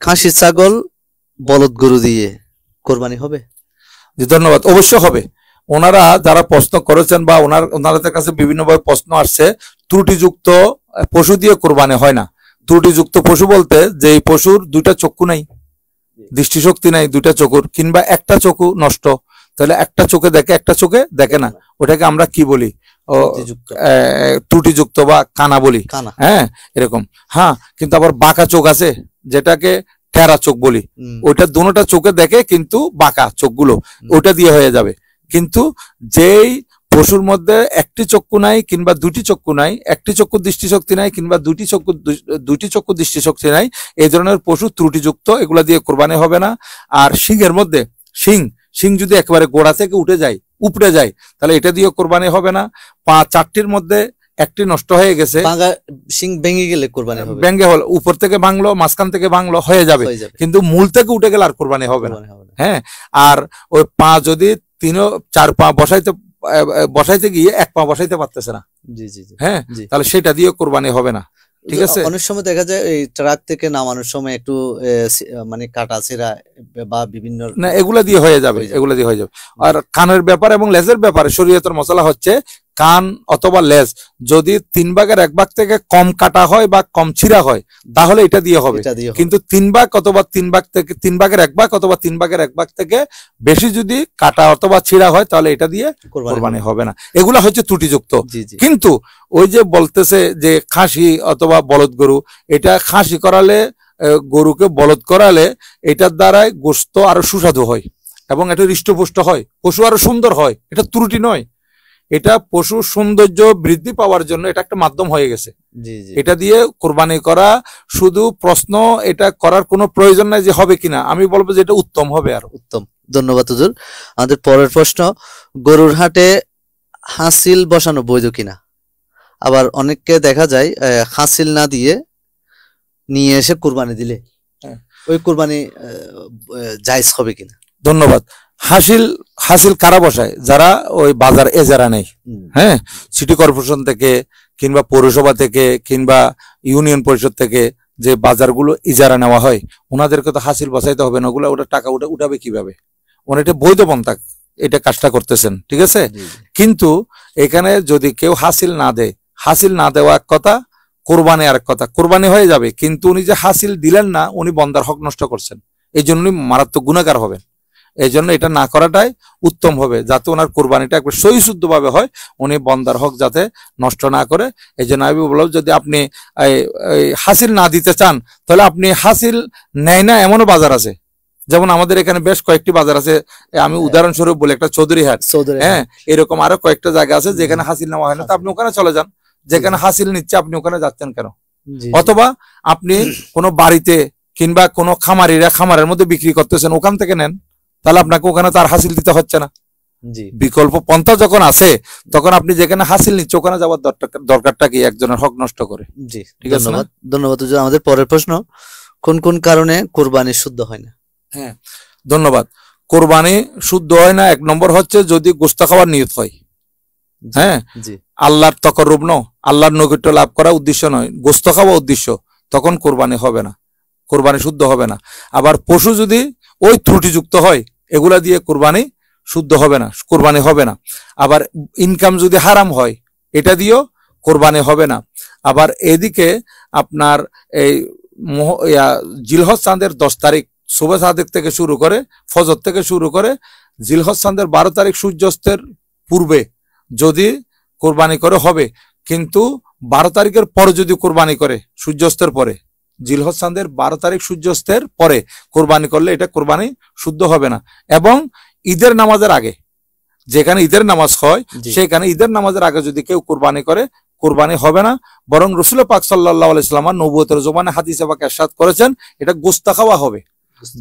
খাসি ছাগল বলদ গরু দিয়ে কোরবানি হবে? জি ধন্যবাদ, অবশ্যই হবে। ওনারা যারা প্রশ্ন করেছেন বা ওনাদের কাছে বিভিন্নভাবে প্রশ্ন আসছে, ত্রুটিযুক্ত পশু দিয়ে কোরবানি হয় না। ত্রুটিযুক্ত পশু বলতে যে পশুর দুইটা চক্ষু নাই, দৃষ্টিশক্তি নাই দুইটা চোখের, কিংবা একটা চক্ষু নষ্ট, তাহলে একটা চোখে দেখে একটা চোখে দেখে না, ওটাকে আমরা কি বলি? ত্রুটিযুক্ত বা কানা বলি। হ্যাঁ, এরকম। হ্যাঁ, কিন্তু আবার বাঁকা চোখ আছে যেটাকে টেরা চোখ বলি, ওইটা দুটোটা চোখে দেখে কিন্তু বাঁকা চোখগুলো, ওটা দিয়ে হয়ে যাবে। কিন্তু যেই পশুর মধ্যে একটি চক্ষু নাই কিংবা দুটি চক্ষু নাই, একটি চক্ষু দৃষ্টিশক্তি নাই কিংবা দুটি চক্ষু দৃষ্টিশক্তি নাই, এই ধরনের পশু ত্রুটিযুক্ত, এগুলা দিয়ে কোরবানি হবে না। আর শিংয়ের মধ্যে শিং যদি একেবারে গোড়া থেকে উপড়ে যায় তাহলে এটা দিয়ে কোরবানি হবে না। পা চারটির মধ্যে একটি নষ্ট হয়ে গেছে, শিং ভেঙে গেলে কোরবানি হবে, ভেঙে হল, উপর থেকে ভাঙলো, মাঝখান থেকে ভাঙলো, হয়ে যাবে, কিন্তু মূল থেকে উঠে গেলে আর কোরবানি হবে না। হ্যাঁ, আর ওই পা যদি চার পা বসাইতে গিয়ে এক পা বসাইতে পারতেছে না, হ্যাঁ, তাহলে সেটা দিয়ে কোরবানি হবে না। ঠিক আছে, অনেক সময় দেখা যায় এই ট্রাক থেকে নামানোর সময় একটু মানে কাটা ছেঁড়া বা বিভিন্ন, না, এগুলা দিয়ে হয়ে যাবে, এগুলা দিয়ে হয়ে যাবে। আর কানের ব্যাপার এবং লেজের ব্যাপারে শরীয়তের মশলা হচ্ছে, কান অথবা লেজ যদি 3 ভাগের 1 ভাগ থেকে কম কাটা হয় বা কম ছিঁড়া হয় তাহলে এটা দিয়ে হবে, কিন্তু 3 ভাগ অথবা 3 ভাগ থেকে 3 ভাগের 1 ভাগ অথবা 3 ভাগের 1 ভাগ থেকে বেশি যদি কাটা অথবা ছিঁড়া হয় তাহলে এটা দিয়ে কোরবানি হবে না। এগুলা হচ্ছে ত্রুটিযুক্ত। কিন্তু ওই যে বলতেছে যে খাসি অথবা বলদ গরু, এটা খাসি করালে, গরুকে বলদ করালে এটার দ্বারাই গোশত আরো সুস্বাদু হয় এবং এটা হৃষ্টপুষ্ট হয়, পশু আরো সুন্দর হয়, এটা ত্রুটি নয়। এটা পশুর সৌন্দর্য বৃদ্ধি পাওয়ার জন্য এটা একটা মাধ্যম হয়ে গেছে। এটা দিয়ে কোরবানি করা শুধু প্রশ্ন, এটা করার কোনো প্রয়োজন নাই যে হবে কিনা, আমি বলবো যে এটা উত্তম হবে, আর উত্তম। ধন্যবাদ হুজুর। আমাদের পরের প্রশ্ন, গরুর হাটে হাসিল বসানো বৈধ কিনা? আবার অনেককে দেখা যায় হাসিল না দিয়ে নিয়ে এসে কোরবানি দিলে ওই কোরবানি জায়েজ হবে কিনা? ধন্যবাদ। হাসিল কারা বসায়? যারা ওই বাজার এজারা নেই, হ্যাঁ, সিটি কর্পোরেশন থেকে কিংবা পৌরসভা থেকে কিংবা ইউনিয়ন পরিষদ থেকে যে বাজারগুলো ইজারা নেওয়া হয়, ওনাদেরকে তো হাসিল বসাইতে হবে না, ওটা টাকা উঠাবে কিভাবে? ওনারা এটা বৈধ পন্থা এটা কাজটা করতেছেন, ঠিক আছে। কিন্তু এখানে যদি কেউ হাসিল না দেওয়া এক কথা, কোরবানি আর এক কথা। কোরবানি হয়ে যাবে, কিন্তু উনি যে হাসিল দিলেন না, উনি বন্দার হক নষ্ট করছেন, এই জন্য মারাত্মক গুনাহগার হবেন। এই জন্য এটা না করাটাই উত্তম হবে, যাতে ওনার কোরবানিটা একবার সহি শুদ্ধ ভাবে হয়, উনি বন্দার হক যাতে নষ্ট না করে। এই জন্য আমি বললাম, যদি আপনি হাসিল না দিতে চান তাহলে আপনি হাসিল নেয় না এমনও বাজার আছে, যেমন আমাদের এখানে বেশ কয়েকটি বাজার আছে, আমি উদাহরণস্বরূপ বলি একটা চৌধুরীহাট, হ্যাঁ, এরকম আরো কয়েকটা জায়গা আছে যেখানে হাসিল নেওয়া হয় না, তো আপনি ওখানে চলে যান। যেখানে হাসিল নিচ্ছে আপনি ওখানে যাচ্ছেন কেন? অথবা আপনি কোনো বাড়িতে কিংবা কোনো খামারের মধ্যে বিক্রি করতেছেন, ওখান থেকে নেন, তাহলে আপনাকে ওখানে তার হাসিল দিতে হচ্ছে না। বিকল্প পন্থা যখন আছে তখন আপনি যেখানে হাসিল নিচ্ছে ওখানে যাওয়ার দরকারটা কি একজনের হক নষ্ট করে? জি, ঠিক আছে। ধন্যবাদ। আমাদের পরের প্রশ্ন, কোন কোন কারণে কোরবানি শুদ্ধ হয় না? হ্যাঁ, ধন্যবাদ। কোরবানি শুদ্ধ হয় না, 1 নম্বর হচ্ছে যদি গোশত খাওয়ার নিয়ত হয়, হ্যাঁ, আল্লাহর তাকাররুব নয়, আল্লাহর নৈকট্য লাভ করা উদ্দেশ্য নয়, গোশত খাওয়া উদ্দেশ্য, তখন কোরবানি হবে না, কোরবানি শুদ্ধ হবে না। আবার পশু যদি ওই ত্রুটিযুক্ত হয়, এগুলা দিয়ে কোরবানি শুদ্ধ হবে না, কোরবানি হবে না। আবার ইনকাম যদি হারাম হয়, এটা দিয়েও কোরবানি হবে না। আবার এদিকে আপনার এই জিলহজ চাঁদের 10 তারিখ শুভে সাদেক থেকে শুরু করে, ফজর থেকে শুরু করে জিলহজ চাঁদের 12 তারিখ সূর্যাস্তের পূর্বে যদি কোরবানি করে হবে, কিন্তু 12 তারিখের পরে যদি কোরবানি করে, সূর্যাস্তের পরে, জিলহজ চাঁদের 12 তারিখ সূর্যাস্তের পরে কোরবানি করলে এটা কোরবানি শুদ্ধ হবে না। এবং ঈদের নামাজের আগে, যেখানে ঈদের নামাজ হয় সেখানে ঈদের নামাজের আগে যদি কেউ কোরবানি করে, কোরবানি হবে না। বরং রাসূল পাক সাল্লাল্লাহু আলাইহি ওয়াসাল্লাম নবুয়তের জবানে হাদিসে পাক ইরশাদ করেছেন এটা গোশত খাওয়া হবে।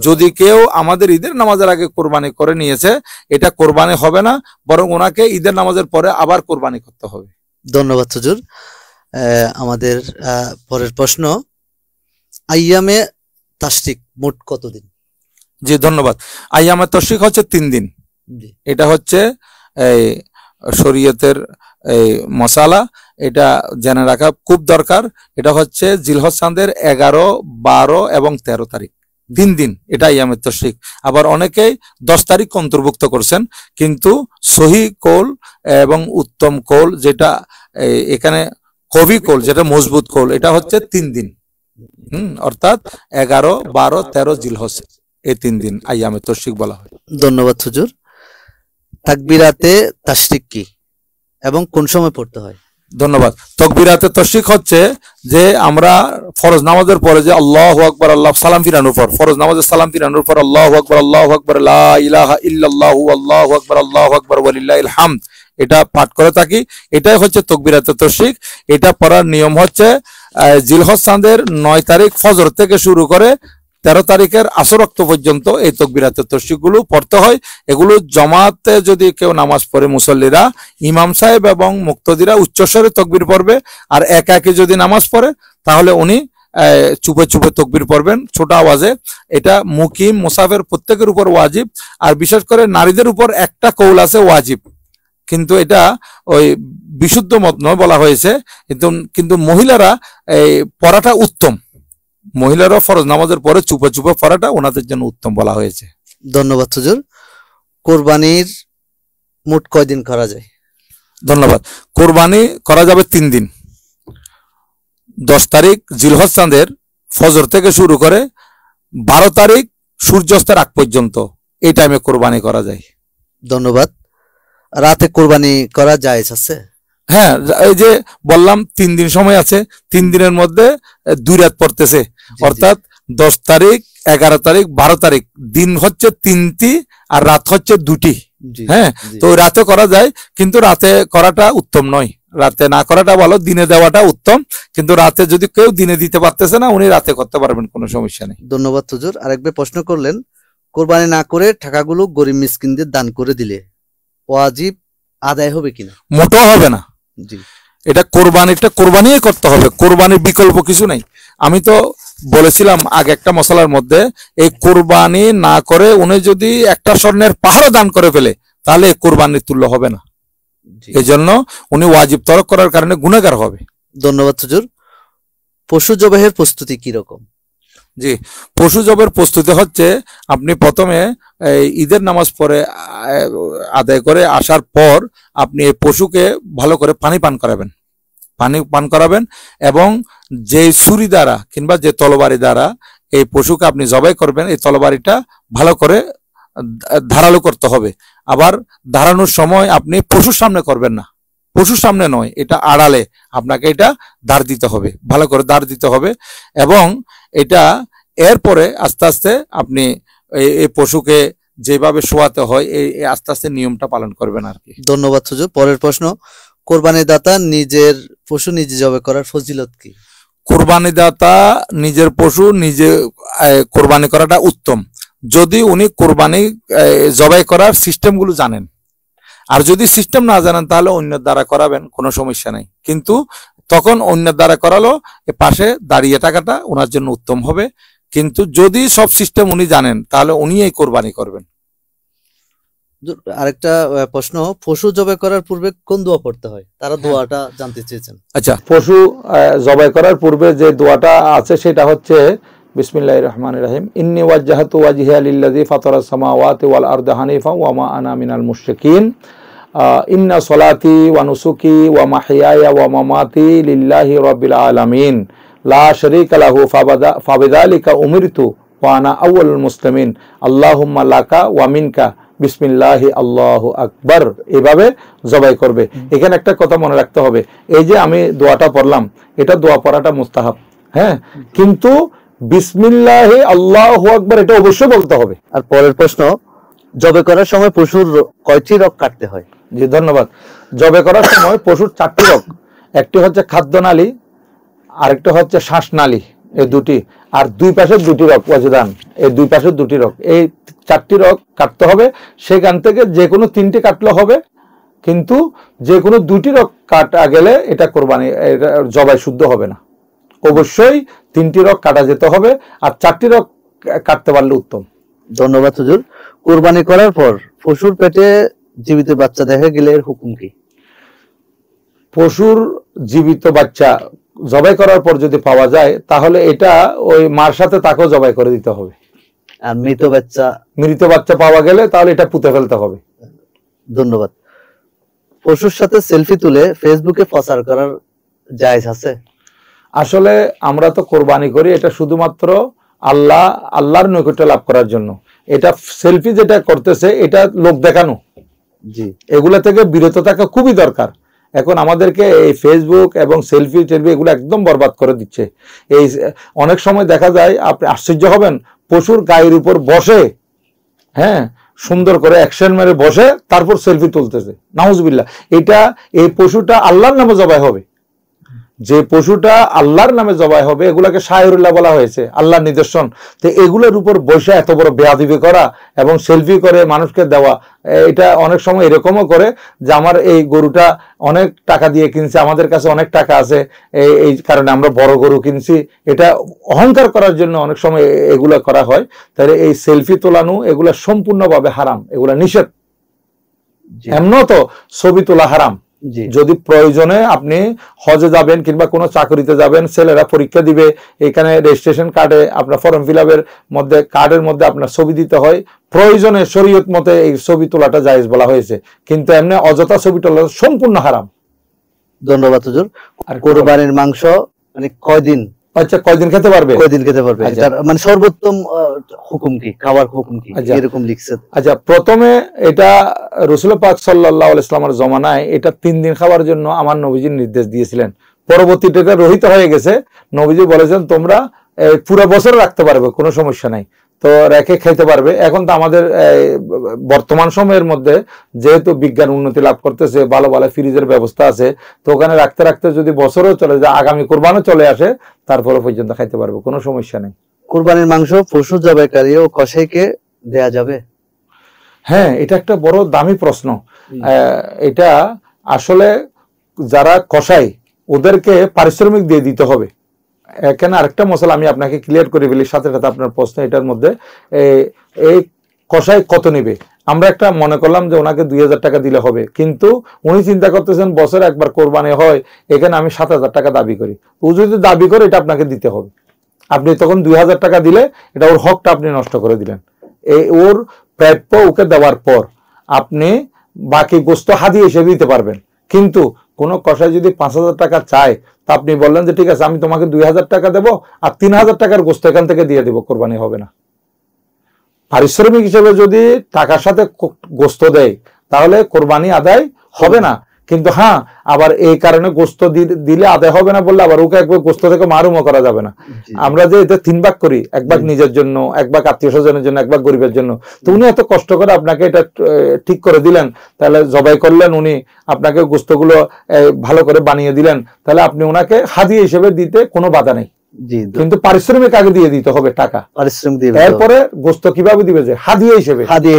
যদি কেউ আমাদের ঈদের নামাজের আগে কোরবানি করে নিয়েছে, এটা কোরবানি হবে না, বরং ওনাকে ঈদের নামাজের পরে আবার কোরবানি করতে হবে। ধন্যবাদ হুজুর। আমাদের পরের প্রশ্ন, আইয়ামে তাশরিক মোট কতদিন? জি ধন্যবাদ। আইয়ামে তাশরিক হচ্ছে 3 দিন। এটা হচ্ছে এই শরীয়তের এই মশালা, এটা জেনে রাখা খুব দরকার। এটা হচ্ছে জিলহজ চাঁদের 11, 12 এবং 13 তারিখ, 3 দিন, এটা আইয়ামে তাশরিক। আবার অনেকেই 10 তারিখ অন্তর্ভুক্ত করছেন, কিন্তু সহি কৌল এবং উত্তম কৌল যেটা এখানে কবি কৌল, যেটা মজবুত কৌল, এটা হচ্ছে 3 দিন। অর্থাৎ 11, 12, 13 জিলহজ, এই 3 দিন আইয়ামে তাশরিক বলা হয়। ধন্যবাদ হুজুর। তাকবিরাতে তাশরিক কি এবং কোন সময় পড়তে হয়? ধন্যবাদ। তাকবিরাতে তাশরিক হচ্ছে যে আমরা ফরজ নামাজের পরে যে আল্লাহু আকবার, আল্লাহ সালাম ফিরানোর পর, ফরজ নামাজের সালাম ফিরানোর পর আল্লাহু আকবার লা ইলাহা ইল্লাল্লাহু আল্লাহু আকবার ওয়ালিল্লাহিল হামদ, এটা পাঠ করে থাকি। এটাই হচ্ছে তাকবিরাতে তাশরিক। এটা পড়ার নিয়ম হচ্ছে জিলহজ চাঁদের 9 তারিখ ফজর থেকে শুরু করে 13 তারিখের আসর ওয়াক্ত পর্যন্ত এই তাকবিরাতে তাশরিক গুলো পড়তে হয়। এগুলো জমাতে যদি কেউ নামাজ পড়ে, মুসল্লিরা, ইমাম সাহেব এবং মুক্তদিরা উচ্চস্বরে তাকবীর পড়বে। আর একাকি যদি নামাজ পড়ে তাহলে উনি চুপে চুপে তাকবীর পড়বেন ছোট আওয়াজে। এটা মুকিম মুসাফির প্রত্যেকের উপর ওয়াজিব। আর বিশেষ করে নারীদের উপর একটা কৌল আছে ওয়াজিব, কিন্তু এটা ওই বিশুদ্ধ মত নয় বলা হয়েছে, কিন্তু মহিলারা এই পড়াটা উত্তম। মহিলারা ফরজ নামাজের পরে চুপে চুপে পড়াটা ওনাদের জন্য উত্তম বলা হয়েছে। ধন্যবাদ হুজুর। কোরবানির মোট কয়দিন করা যায়? ধন্যবাদ। কোরবানি করা যাবে 3 দিন। 10 তারিখ জিলহজ চাঁদের ফজর থেকে শুরু করে 12 তারিখ সূর্যাস্তের আগ পর্যন্ত, এই টাইমে কোরবানি করা যায়। ধন্যবাদ। রাতে কোরবানি করা জায়েজ আছে? হ্যাঁ, এই যে বললাম 3 দিন সময় আছে, 3 দিনের মধ্যে 2 রাত পড়তেছে, অর্থাৎ 10 তারিখ, 11 তারিখ, 12 তারিখ, দিন হচ্ছে 3টি আর রাত হচ্ছে 2টি। হ্যাঁ, তো রাতে করা যায়, কিন্তু রাতে করাটা উত্তম নয়। রাতে না করাটা ভালো, দিনে দেওয়াটা উত্তম। কিন্তু রাতে যদি কেউ দিনে দিতে পারতেছে না, উনি রাতে করতে পারবেন, কোনো সমস্যা নেই। ধন্যবাদ হুজুর। আরেকবার প্রশ্ন করলেন, কোরবানি না করে টাকাগুলো গরিব মিসকিনদের দান করে দিলে ওয়াজিব আদায় হবে কিনা? মোটেও হবে না। জি, এটা কোরবানিই করতে হবে, কোরবানির বিকল্প কিছু নাই। আমি তো বলেছিলাম আগে একটা মশলার মধ্যে, এই কোরবানি না করে উনি যদি একটা স্বর্ণের পাহাড় দান করে ফেলে তাহলে কোরবানির তুল্য হবে না। এই জন্য উনি ওয়াজিব তরক করার কারণে গুনাহগার হবে। ধন্যবাদ হুজুর। পশু জবাইয়ের প্রস্তুতি কি রকম? জি, পশু জবের প্রস্তুতি হচ্ছে আপনি প্রথমে ঈদের নামাজ পড়ে আদায় করে আসার পর আপনি এই পশুকে ভালো করে পানি পান করাবেন এবং যে ছুরি দ্বারা কিংবা যে তলবারি দ্বারা এই পশুকে আপনি জবাই করবেন, এই তলবারিটা ভালো করে ধারালো করতে হবে। আবার ধারানোর সময় আপনি পশুর সামনে করবেন না, পশুর সামনে নয়, এটা আড়ালে আপনাকে এটা দাঁড় দিতে হবে, ভালো করে দাঁড় দিতে হবে। এবং এটা এরপরে আস্তে আস্তে আপনি এই পশুকে যেভাবে শোয়াতে হয় এই আস্তে আস্তে নিয়মটা পালন করবেন আর কি। ধন্যবাদ হুজুর। পরের প্রশ্ন, কোরবানি দাতা নিজের পশু নিজে জবাই করার ফজিলত কি? কোরবানি দাতা নিজের পশু নিজে কোরবানি করাটা উত্তম, যদি উনি কোরবানি জবাই করার সিস্টেমগুলো জানেন। আর যদি সিস্টেম না জানেন তাহলে অন্যের দ্বারা করাবেন, কোনো সমস্যা নেই। কিন্তু তখন অন্যের দ্বারা করালো পাশে দাঁড়িয়ে থাকাটা ওনার জন্য উত্তম হবে। কিন্তু যদি সব সিস্টেম উনি জানেন তাহলে উনি এই কোরবানি করবেন। আরেকটা প্রশ্ন, পশু জবাই করার পূর্বে কোন দোয়া পড়তে হয়? তারা দোয়াটা জানতে চেয়েছেন। আচ্ছা, পশু জবাই করার পূর্বে যে দোয়াটা আছে সেটা হচ্ছে বিসমিল্লাহির রহমানির রহিম, ইন্নী ওয়াজ্জাহাতু ওয়াজহিয়া লিল্লাযী ফাতারাস সামাওয়াতি ওয়াল আরদা হানিফা ওয়া মা আনা মিনাল মুশরিকিন, ইন্না সলাতি ওয়া নুসুকি ওয়া মাহইয়ায়া ওয়া মামাতি লিল্লাহি রাব্বিল আলামিন লা শারীকা লাহু ফাবিযালিকা উমিরতু ওয়া আনা আউয়ালুল মুসলিমিন আল্লাহুম্মা লাকা ওয়া মিনকা বিসমিল্লাহি আল্লাহু আকবার এভাবে জবাই করবে। এখানে একটা কথা মনে রাখতে হবে, এই যে আমি দোয়াটা পড়লাম, এটা দোয়া পড়াটা মুস্তাহাব, হ্যাঁ, কিন্তু বিসমিল্লাহি আল্লাহু আকবার এটা অবশ্যই বলতে হবে। আর পরের প্রশ্ন, জবে করার সময় পশুর কয়টি রগ কাটতে হয়? জি ধন্যবাদ। জবে করার সময় পশুর 4টি রগ, একটি হচ্ছে খাদ্যনালী, আরেকটা হচ্ছে শ্বাসনালী, এই দুটি, আর দুই পাশে 2টি রগ ওয়াজদান, এই দুই পাশে 2টি রগ, এই 4টি রগ কাটতে হবে। সেখান থেকে যে কোনো 3টি কাটলে হবে, কিন্তু যে কোনো 2টি রগ কাটা গেলে এটা কোরবানি, এটা জবাই শুদ্ধ হবে না। অবশ্যই 3টি রগ কাটা যেতে হবে, আর 4টি রগ কাটতে পারলে উত্তম। ধন্যবাদ হুজুর। কুরবানি করার পর পশুর পেটে জীবিত বাচ্চা দেখা গেলে এর হুকুম কি? পশুর জীবিত বাচ্চা জবাই করার পর যদি পাওয়া যায়, তাহলে এটা ওই মার সাথে তাকেও জবাই করে দিতে হবে। আর মৃত বাচ্চা পাওয়া গেলে তাহলে এটা পুঁতে ফেলতে হবে। ধন্যবাদ। পশুর সাথে সেলফি তুলে ফেসবুকে প্রচার করার জায়েজ আছে? আসলে আমরা তো কোরবানি করি এটা শুধুমাত্র আল্লাহর নৈকট্য লাভ করার জন্য। এটা সেলফি যেটা করতেছে এটা লোক দেখানো, জি, এগুলা থেকে বিরত থাকা খুবই দরকার। এখন আমাদেরকে এই ফেসবুক এবং সেলফি এগুলো একদম বরবাদ করে দিচ্ছে। এই অনেক সময় দেখা যায়, আপনি আশ্চর্য হবেন, পশুর গায়ের উপর বসে, হ্যাঁ, সুন্দর করে অ্যাকশন মেরে বসে তারপর সেলফি তুলতেছে। নাউজুবিল্লাহ। এটা, এই পশুটা আল্লাহর নামে জবাই হবে, যে পশুটা আল্লাহর নামে জবাই হবে এগুলাকে শায়রুল্লাহ বলা হয়েছে, আল্লাহর নিদর্শন। তো এগুলোর উপর বসে এত বড় বেয়াদবি করা এবং সেলফি করে মানুষকে দেওয়া, এটা অনেক সময় এরকমও করে যে আমার এই গরুটা অনেক টাকা দিয়ে কিনছে, আমাদের কাছে অনেক টাকা আছে, এই কারণে আমরা বড় গরু কিনছি, এটা অহংকার করার জন্য অনেক সময় এগুলা করা হয়। তাহলে এই সেলফি তোলানো এগুলা সম্পূর্ণভাবে হারাম, এগুলা নিষেধ। এমনও তো ছবি তোলা হারাম। যদি প্রয়োজনে আপনি হজে যাবেন কিংবা কোনো চাকরিতে যাবেন, ছেলেরা পরীক্ষা দিবে, এখানে রেজিস্ট্রেশন কার্ডে আপনার ফর্ম ফিল আপের মধ্যে কার্ডের মধ্যে আপনার ছবি দিতে হয়, প্রয়োজনে শরীয়ত মতে এই ছবি তোলাটা জায়েজ বলা হয়েছে, কিন্তু এমনি অযথা ছবি তোলা সম্পূর্ণ হারাম। ধন্যবাদ হুজুর। আর কোরবানির মাংস মানে কয়দিন, আচ্ছা কয়দিন খেতে পারবে? এটার মানে সর্বোত্তম হুকুম কি, খাবার হুকুম কি, এরকম লিখছে? আচ্ছা, প্রথমে এটা রাসূল পাক সাল্লাল্লাহু আলাইহি ওয়াসাল্লামের জমানায় এটা 3 দিন খাওয়ার জন্য আমার নবীজি নির্দেশ দিয়েছিলেন। পরবর্তীতে এটা রহিত হয়ে গেছে। নবীজি বলেছেন তোমরা পুরো বছর রাখতে পারবে, কোনো সমস্যা নাই, তো রেখে খেতে পারবে। এখন তো আমাদের বর্তমান সময়ের মধ্যে যেহেতু বিজ্ঞান উন্নতি লাভ করতেছে, ভালো ভালো ফ্রিজের ব্যবস্থা আছে, তো ওখানে রাখতে রাখতে যদি বছরও চলে যায়, আগামী কোরবানও চলে আসে, তারপরে পর্যন্ত খাইতে পারবে, কোনো সমস্যা নেই। কোরবানির মাংস পশু জবাইকারী ও কসাইকে দেয়া যাবে? হ্যাঁ, এটা একটা বড় দামি প্রশ্ন। এটা আসলে যারা কসাই ওদেরকে পারিশ্রমিক দিয়ে দিতে হবে। এখানে আরেকটা মশলা আমি আপনাকে ক্লিয়ার করে ফেলি সাথে সাথে আপনার প্রশ্ন এটার মধ্যে, এই কসাই কত নেবে? আমরা একটা মনে করলাম যে ওনাকে 2000 টাকা দিলে হবে, কিন্তু উনি চিন্তা করতেছেন বছরে একবার কোরবানি হয়, এখানে আমি 7000 টাকা দাবি করি। ও যদি দাবি করে এটা আপনাকে দিতে হবে। আপনি তখন 2000 টাকা দিলে এটা ওর হকটা আপনি নষ্ট করে দিলেন। ওর প্রাপ্য ওকে দেওয়ার পর আপনি বাকি গোস্ত হাদিয়া হিসেবে দিতে পারবেন। কিন্তু কোন কসাই যদি 5000 টাকা চায়, তা আপনি বললেন যে ঠিক আছে আমি তোমাকে 2000 টাকা দেবো আর 3000 টাকার গোস্ত এখান থেকে দিয়ে দেবো, কোরবানি হবে না। পারিশ্রমিক হিসেবে যদি টাকার সাথে গোস্ত দেয় তাহলে কোরবানি আদায় হবে না। কিন্তু হ্যাঁ, আবার এই কারণে গোস্ত দিলে আদায় হবে না বললে আবার ওকে একবার গোস্ত থেকে মারুমও করা যাবে না। আমরা যে এটা 3 ভাগ করি, 1 ভাগ নিজের জন্য, 1 ভাগ আত্মীয় স্বজনের জন্য, 1 ভাগ গরিবের জন্য, তো উনি এত কষ্ট করে আপনাকে এটা ঠিক করে দিলেন, তাহলে জবাই করলেন, উনি আপনাকে গোস্তগুলো ভালো করে বানিয়ে দিলেন, তাহলে আপনি ওনাকে হাদিয়া হিসেবে দিতে কোনো বাধা নেই। কিন্তু পারিশ্রমিক আগে দিয়ে দিতে হবে, টাকা পারিশ্রমিক দিয়ে, এরপরে গোস্ত কিভাবে দিবে? যে হাদিয়া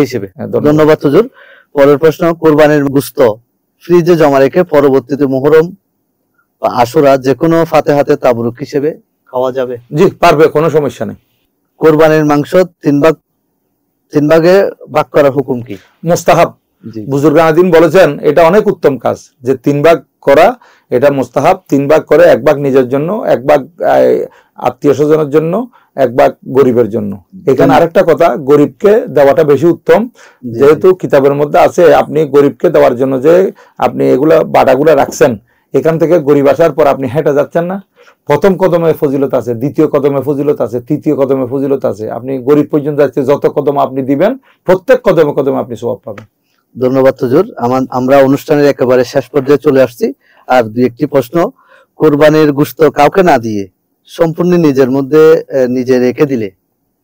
হিসেবে। ধন্যবাদ হুজুর। পরের প্রশ্ন, কোরবানির গোস্ত ফ্রিজে জমা রেখে পরবর্তীতে মুহররম বা আশুরা যে কোনো ফাতিহাতে তাবরুক হিসেবে খাওয়া যাবে? জি পারবে, কোনো সমস্যা নেই। কোরবানির মাংস 3 ভাগে ভাগ করার হুকুম কি? মুস্তাহাব। বুজুর্গানাদিন বলেছেন এটা অনেক উত্তম কাজ, যে 3 ভাগ করা এটা মুস্তাহাব। 3 ভাগ করে 1 ভাগ নিজের জন্য, 1 ভাগ আত্মীয় স্বজনের জন্য, 1 ভাগ গরিবের জন্য। এখানে আরেকটা কথা, গরিবকে দেওয়াটা বেশি উত্তম, যেহেতু কিতাবের মধ্যে আছে আপনি গরিবকে দেওয়ার জন্য যে আপনি এগুলা বাটাগুলা রাখছেন, এখান থেকে গরিব আসার পর আপনি হেঁটে যাচ্ছেন না, প্রথম কদমে ফজিলত আছে, দ্বিতীয় কদমে ফজিলত আছে, তৃতীয় কদমে ফজিলত আছে। আপনি গরিব পর্যন্ত যাচ্ছে, যত কদম আপনি দিবেন প্রত্যেক কদমে কদমে আপনি সওয়াব পাবেন। ধন্যবাদ হুজুর। আমরা অনুষ্ঠানের একেবারে শেষ পর্যায়ে চলে আসছি। আর দুই একটি প্রশ্ন, কোরবানির গোশত কাউকে না দিয়ে সম্পূর্ণ নিজের মধ্যে নিজে রেখে দিলে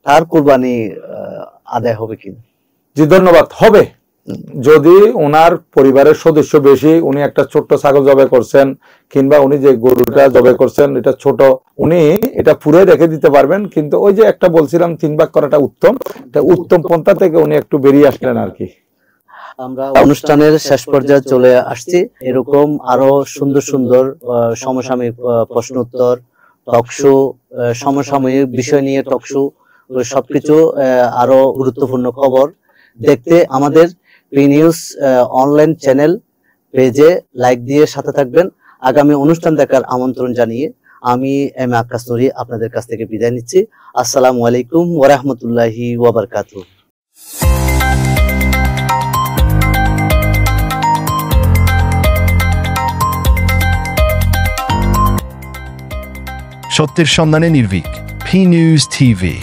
তার কোরবানি আদায় হবে কিনা? জি ধন্যবাদ। হবে, যদি ওনার পরিবারের সদস্য বেশি, উনি একটা ছোট্ট ছাগল জবাই করছেন কিংবা উনি যে গরুটা জবাই করছেন এটা ছোট, উনি এটা পুরো রেখে দিতে পারবেন। কিন্তু ওই যে একটা বলছিলাম 3 ভাগ করাটা উত্তম, উত্তম পন্থা থেকে উনি একটু বেরিয়ে আসলেন আর কি। আমরা অনুষ্ঠানের শেষ পর্যায়ে চলে আসছি। এরকম আরো সুন্দর সুন্দর সমসাময়িক প্রশ্ন উত্তর, টকশো, সমসাময়িক বিষয় নিয়ে টকশো, সবকিছু আরো গুরুত্বপূর্ণ খবর দেখতে আমাদের পি নিউজ অনলাইন চ্যানেল পেজে লাইক দিয়ে সাথে থাকবেন। আগামী অনুষ্ঠান দেখার আমন্ত্রণ জানিয়ে আমি এম এ আক্কাস নুরি আপনাদের কাছ থেকে বিদায় নিচ্ছি। আসসালামু আলাইকুম ওয়া রাহমাতুল্লাহি ওয়া বারাকাতুহু। সত্যের সন্ধানে নির্ভীক, পি নিউজ টিভি।